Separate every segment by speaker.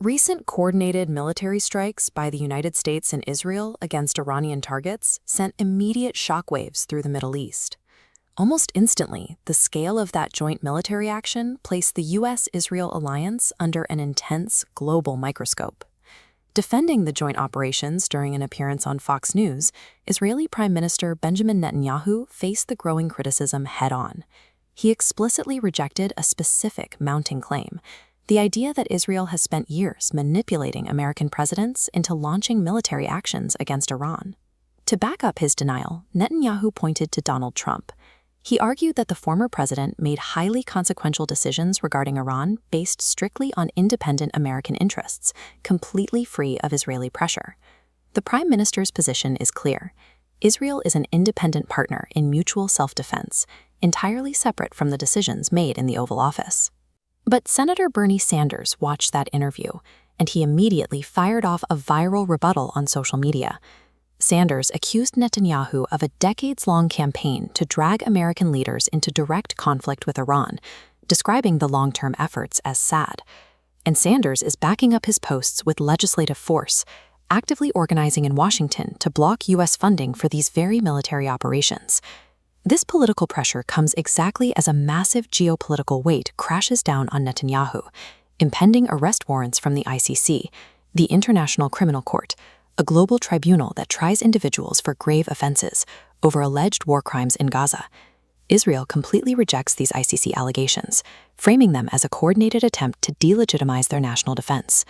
Speaker 1: Recent coordinated military strikes by the United States and Israel against Iranian targets sent immediate shockwaves through the Middle East. Almost instantly, the scale of that joint military action placed the U.S.-Israel alliance under an intense global microscope. Defending the joint operations during an appearance on Fox News, Israeli Prime Minister Benjamin Netanyahu faced the growing criticism head-on. He explicitly rejected a specific mounting claim: the idea that Israel has spent years manipulating American presidents into launching military actions against Iran. To back up his denial, Netanyahu pointed to Donald Trump. He argued that the former president made highly consequential decisions regarding Iran based strictly on independent American interests, completely free of Israeli pressure. The prime minister's position is clear. Israel is an independent partner in mutual self-defense, entirely separate from the decisions made in the Oval Office. But Senator Bernie Sanders watched that interview, and he immediately fired off a viral rebuttal on social media. Sanders accused Netanyahu of a decades-long campaign to drag American leaders into direct conflict with Iran, describing the long-term efforts as sad. And Sanders is backing up his posts with legislative force, actively organizing in Washington to block U.S. funding for these very military operations. This political pressure comes exactly as a massive geopolitical weight crashes down on Netanyahu: impending arrest warrants from the ICC, the International Criminal Court, a global tribunal that tries individuals for grave offenses over alleged war crimes in Gaza. Israel completely rejects these ICC allegations, framing them as a coordinated attempt to delegitimize their national defense.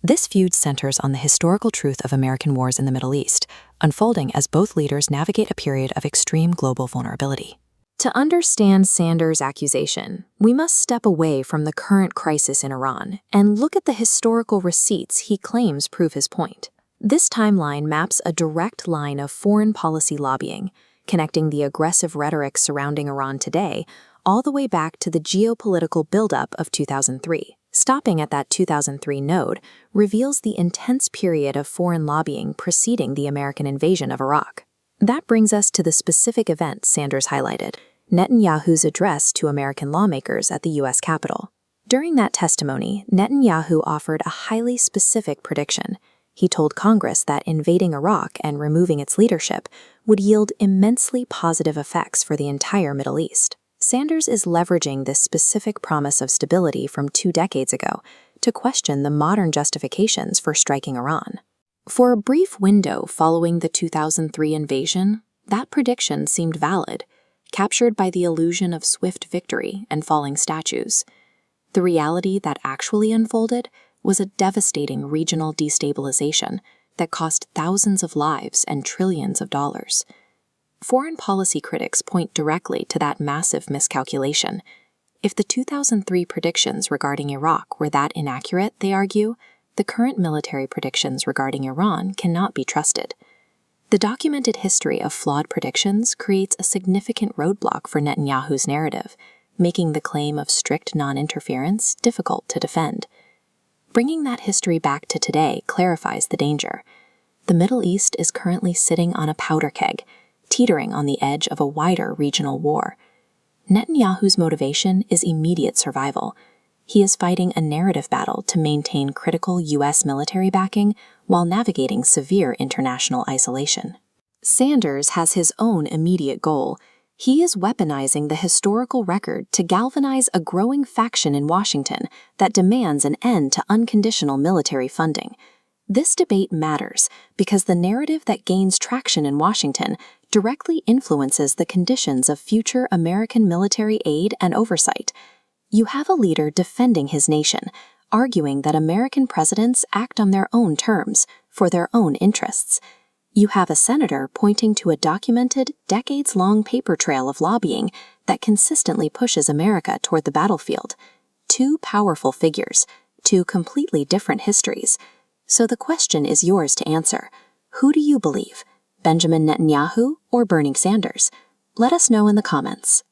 Speaker 1: This feud centers on the historical truth of American wars in the Middle East, unfolding as both leaders navigate a period of extreme global vulnerability. To understand Sanders' accusation, we must step away from the current crisis in Iran and look at the historical receipts he claims prove his point. This timeline maps a direct line of foreign policy lobbying, connecting the aggressive rhetoric surrounding Iran today all the way back to the geopolitical buildup of 2003. Stopping at that 2003 node reveals the intense period of foreign lobbying preceding the American invasion of Iraq. That brings us to the specific event Sanders highlighted: Netanyahu's address to American lawmakers at the U.S. Capitol. During that testimony, Netanyahu offered a highly specific prediction. He told Congress that invading Iraq and removing its leadership would yield immensely positive effects for the entire Middle East. Sanders is leveraging this specific promise of stability from 2 decades ago to question the modern justifications for striking Iran. For a brief window following the 2003 invasion, that prediction seemed valid, captured by the illusion of swift victory and falling statues. The reality that actually unfolded was a devastating regional destabilization that cost thousands of lives and trillions of dollars. Foreign policy critics point directly to that massive miscalculation. If the 2003 predictions regarding Iraq were that inaccurate, they argue, the current military predictions regarding Iran cannot be trusted. The documented history of flawed predictions creates a significant roadblock for Netanyahu's narrative, making the claim of strict non-interference difficult to defend. Bringing that history back to today clarifies the danger. The Middle East is currently sitting on a powder keg, teetering on the edge of a wider regional war. Netanyahu's motivation is immediate survival. He is fighting a narrative battle to maintain critical U.S. military backing while navigating severe international isolation. Sanders has his own immediate goal. He is weaponizing the historical record to galvanize a growing faction in Washington that demands an end to unconditional military funding. This debate matters because the narrative that gains traction in Washington directly influences the conditions of future American military aid and oversight. You have a leader defending his nation, arguing that American presidents act on their own terms, for their own interests. You have a senator pointing to a documented, decades-long paper trail of lobbying that consistently pushes America toward the battlefield. 2 powerful figures, 2 completely different histories. So the question is yours to answer. Who do you believe? Benjamin Netanyahu or Bernie Sanders? Let us know in the comments.